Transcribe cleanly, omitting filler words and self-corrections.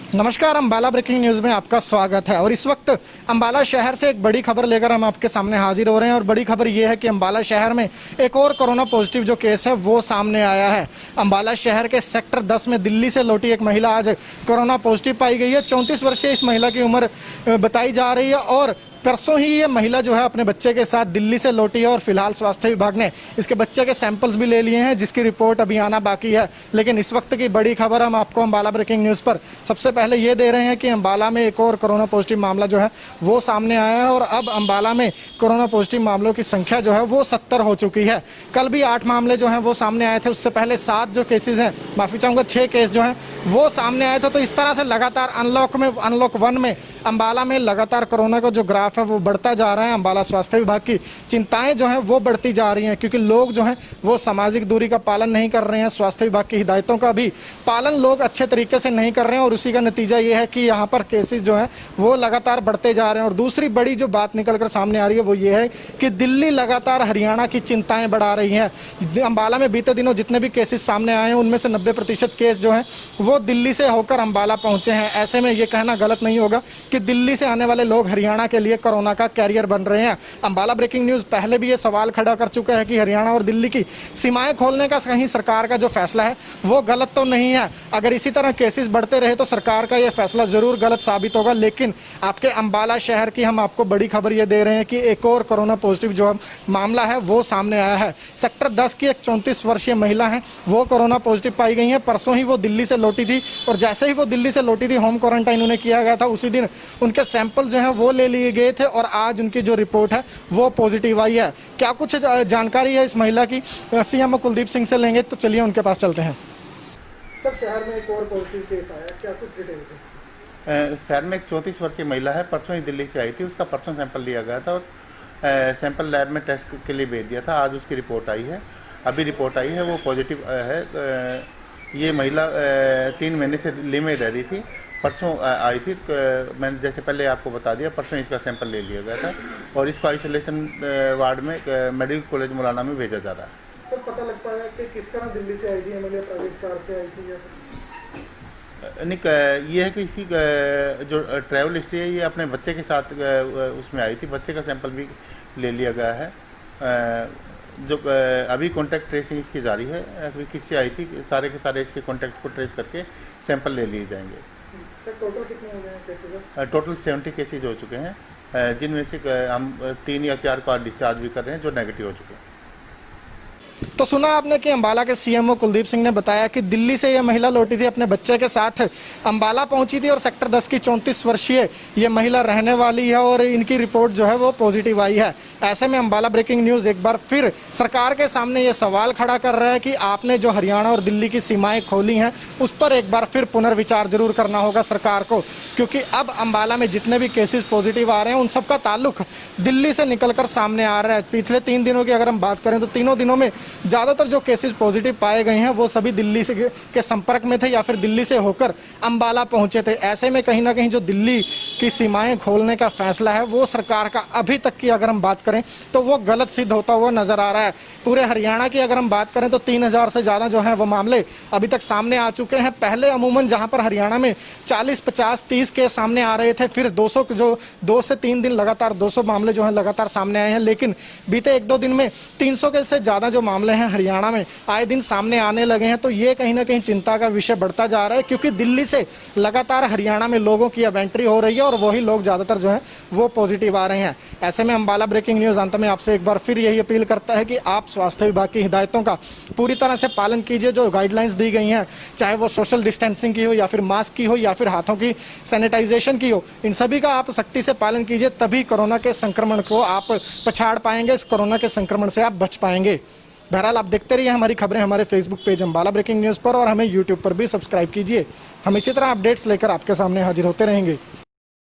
नमस्कार, Ambala breaking news में आपका स्वागत है। और इस वक्त अंबाला शहर से एक बड़ी खबर लेकर हम आपके सामने हाजिर हो रहे हैं। और बड़ी खबर यह है कि अंबाला शहर में एक और कोरोना पॉजिटिव जो केस है वो सामने आया है। अंबाला शहर के सेक्टर 10 में दिल्ली से लौटी एक महिला आज कोरोना पॉजिटिव पाई गई है। 34 वर्षीय इस महिला की उम्र बताई जा रही है और परसों ही ये महिला जो है अपने बच्चे के साथ दिल्ली से लौटी है और फिलहाल स्वास्थ्य विभाग ने इसके बच्चे के सैंपल्स भी ले लिए हैं, जिसकी रिपोर्ट अभी आना बाकी है। लेकिन इस वक्त की बड़ी खबर हम आपको अंबाला ब्रेकिंग न्यूज़ पर सबसे पहले ये दे रहे हैं कि अंबाला में एक और कोरोना पॉजिटिव मामला जो है वो सामने आया है। और अब अंबाला में कोरोना पॉजिटिव मामलों की संख्या जो है वो 70 हो चुकी है। कल भी 8 मामले जो हैं वो सामने आए थे। उससे पहले 7 जो केसेज हैं, माफ़ी चाहूँगा 6 केस जो हैं वो सामने आए थे। तो इस तरह से लगातार अनलॉक 1 में अंबाला में लगातार कोरोना का जो ग्राफ है वो बढ़ता जा रहा है। अंबाला स्वास्थ्य विभाग की चिंताएं जो हैं वो बढ़ती जा रही हैं, क्योंकि लोग जो हैं वो सामाजिक दूरी का पालन नहीं कर रहे हैं। स्वास्थ्य विभाग की हिदायतों का भी पालन लोग अच्छे तरीके से नहीं कर रहे हैं और उसी का नतीजा ये है कि यहाँ पर केसेस जो हैं वो लगातार बढ़ते जा रहे हैं। और दूसरी बड़ी जो बात निकल कर सामने आ रही है वो ये है कि दिल्ली लगातार हरियाणा की चिंताएं बढ़ा रही हैं। अंबाला में बीते दिनों जितने भी केसेस सामने आए हैं उनमें से 90% केस जो हैं वो दिल्ली से होकर अंबाला पहुंचे हैं। ऐसे में ये कहना गलत नहीं होगा कि दिल्ली से आने वाले लोग हरियाणा के लिए कोरोना का कैरियर बन रहे हैं। अंबाला ब्रेकिंग न्यूज़ पहले भी ये सवाल खड़ा कर चुका है कि हरियाणा और दिल्ली की सीमाएं खोलने का कहीं सरकार का जो फैसला है वो गलत तो नहीं है। अगर इसी तरह केसेस बढ़ते रहे तो सरकार का ये फैसला जरूर गलत साबित होगा। लेकिन आपके अंबाला शहर की हम आपको बड़ी खबर ये दे रहे हैं कि एक और कोरोना पॉजिटिव जो मामला है वो सामने आया है। सेक्टर 10 की एक 34 वर्षीय महिला है, वो कोरोना पॉजिटिव पाई गई है। परसों ही वो दिल्ली से लौटी थी और जैसे ही वो दिल्ली से लौटी थी होम क्वारंटाइन उन्हें किया गया था। उसी दिन उनके सैंपल जो हैं वो ले लिए गए थे और आज उनकी जो रिपोर्ट है वो पॉजिटिव आई है। क्या कुछ जानकारी है इस महिला की, सीएम कुलदीप सिंह से लेंगे, तो चलिए उनके पास चलते हैं। सर, शहर में एक और पॉजिटिव केस आया, क्या कुछ डिटेल्स हैं? शहर में एक 34 वर्षीय महिला है, परसों ही दिल्ली से आई थी। उसका परसों सैंपल लिया गया था और सैंपल लैब में टेस्ट के लिए भेज दिया था। आज उसकी रिपोर्ट आई है, अभी रिपोर्ट आई है, वो पॉजिटिव है। ये महिला 3 महीने से दिल्ली में रह रही थी, परसों आई थी। मैंने जैसे पहले आपको बता दिया, परसों इसका सैंपल ले लिया गया था और इसको आइसोलेशन वार्ड में मेडिकल कॉलेज मुलाना में भेजा जा रहा है। सर, पता लग पाया कि किस तरह दिल्ली से आई थी, मतलब प्राइवेट कार से आई थी या नहीं? ये है कि इसकी जो ट्रैवल हिस्ट्री है ये अपने बच्चे के साथ उसमें आई थी। बच्चे का सैंपल भी ले लिया गया है। जो अभी कॉन्टैक्ट ट्रेसिंग इसकी जारी है, अभी किससे आई थी, सारे के सारे इसके कॉन्टैक्ट को ट्रेस करके सैंपल ले लिए जाएंगे। सर, टोटल कितने हो गए हैं केसेस? टोटल 70 केसेज हो चुके हैं, जिनमें से हम 3 या 4 को डिस्चार्ज भी कर रहे हैं जो नेगेटिव हो चुके हैं। तो सुना आपने कि अंबाला के सीएमओ कुलदीप सिंह ने बताया कि दिल्ली से यह महिला लौटी थी, अपने बच्चे के साथ अंबाला पहुंची थी और सेक्टर 10 की 34 वर्षीय ये महिला रहने वाली है और इनकी रिपोर्ट जो है वो पॉजिटिव आई है। ऐसे में अंबाला ब्रेकिंग न्यूज़ एक बार फिर सरकार के सामने ये सवाल खड़ा कर रहा है कि आपने जो हरियाणा और दिल्ली की सीमाएं खोली हैं उस पर एक बार फिर पुनर्विचार जरूर करना होगा सरकार को, क्योंकि अब अंबाला में जितने भी केसेस पॉजिटिव आ रहे हैं उन सबका ताल्लुक दिल्ली से निकलकर सामने आ रहा है। पिछले 3 दिनों की अगर हम बात करें तो तीनों दिनों में ज़्यादातर जो केसेस पॉजिटिव पाए गए हैं वो सभी दिल्ली से के संपर्क में थे या फिर दिल्ली से होकर अंबाला पहुंचे थे। ऐसे में कहीं ना कहीं जो दिल्ली की सीमाएं खोलने का फैसला है वो सरकार का अभी तक की अगर हम बात करें तो वो गलत सिद्ध होता हुआ नजर आ रहा है। पूरे हरियाणा की अगर हम बात करें तो 3000 से ज़्यादा जो है वो मामले अभी तक सामने आ चुके हैं। पहले अमूमन जहाँ पर हरियाणा में 40, 50, 30 केस सामने आ रहे थे, फिर 200 जो 2 से 3 दिन लगातार 200 मामले जो है लगातार सामने आए हैं। लेकिन बीते 1-2 दिन में 300 के से ज़्यादा जो मामले हैं हरियाणा में आए दिन सामने आने लगे हैं। तो ये कहीं ना कहीं चिंता का विषय बढ़ता जा रहा है, क्योंकि दिल्ली से लगातार हरियाणा में लोगों की अब एंट्री हो रही है और वही लोग ज़्यादातर जो है वो पॉजिटिव आ रहे हैं। ऐसे में अंबाला ब्रेकिंग न्यूज़ अंत में आपसे एक बार फिर यही अपील करता है कि आप स्वास्थ्य विभाग की हिदायतों का पूरी तरह से पालन कीजिए। जो गाइडलाइंस दी गई हैं, चाहे वो सोशल डिस्टेंसिंग की हो या फिर मास्क की हो या फिर हाथों की सैनिटाइजेशन की हो, इन सभी का आप सख्ती से पालन कीजिए, तभी कोरोना के संक्रमण को आप पछाड़ पाएंगे, इस कोरोना के संक्रमण से आप बच पाएंगे। बहरहाल आप देखते रहिए हमारी खबरें हमारे Facebook page Ambala breaking news पर और हमें यूट्यूब पर भी सब्सक्राइब कीजिए। हम इसी तरह अपडेट्स लेकर आपके सामने हाजिर होते रहेंगे।